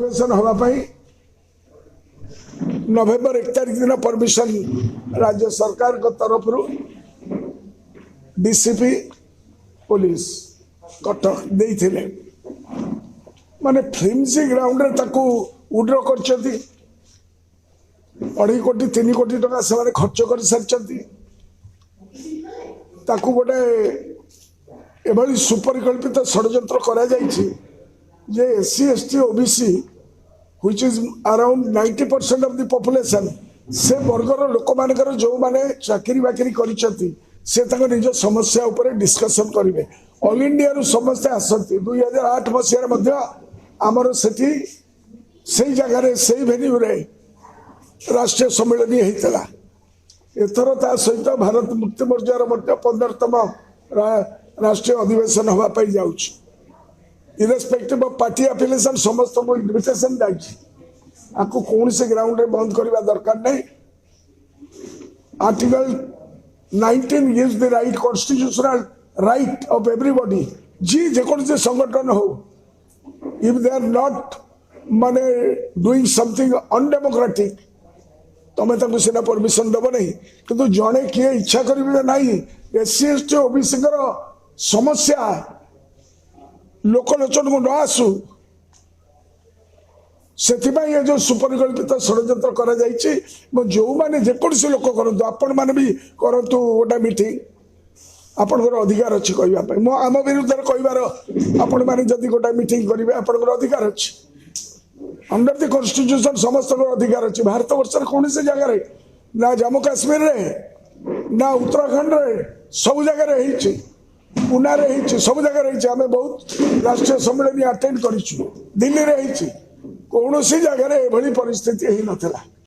अधिवेशन होगापाई नवेम्बर 1 तारिख दिन परमिशन राज्य सरकार को तरफ डीसीपी पुलिस कटक देइथिले माने फ्लिमसी ग्राउंड रे ताकू उड्र करछथि 2.5 कोटी 3 कोटी टका से खर्च कर सारी ताकू गोटे एभली सुपरिकल्पित षड्यंत्र करा जाइछि जे SC ST OBC which is around 90% of the population से वर्गर लोक मानकर जो माने चाकरी बाकरी करिसथि से तक निज समस्या ऊपर डिस्कशन करेंगे। ऑल इंडिया रु समस्या आसती 2008 मसीह मध्य आमर सेठी से जगह से भेन्यू रे राष्ट्रीय सम्मेलन होता एथर ता सहित भारत मुक्ति मोर्चार 15तम राष्ट्रीय अधिवेशन होगापाई जाउछि इरेस्पेक्टिव ऑफ पार्टी एफिलिएशन समस्त को इनविटेशन जाइछि आपको कौन से ग्राउंड रे बंद करबा दरकार नहीं। Article 19 gives the right constitutional right of everybody जी जेकोसी संगठन हो if they are not माने doing something undemocratic तमे ताको सेना परमिशन दबो नहीं किंतु जणे किए इच्छा करिबे नाही एससी एसटी ओबीसी कर समस्या लोकलोचन को न आसू से ये जो सुपरिकल्पित षड्यंत्र करा जाइछि जो माने जेकोसी लोक करंतु आपण माने भी करंतु गोटा मीटिंग आपनकर अधिकार अछि कहबा पय मो आम विरुद्ध कहबार आपण माने जदी गोटा मीटिंग करिवे आपनकर अधिकार अछि अंडर द कॉन्स्टिट्यूशन समस्त अधिकार अछि। भारत वर्ष कौन से जगह रे ना जम्मू काश्मीर रे ना उत्तराखंड रे सब जगह रे पुना रे सब जगह रे आम बहुत राष्ट्रीय सम्मेलन अटेंड करिछु दिल्ली रे कौन सी जगह एभली परिस्थिति ही नथिला।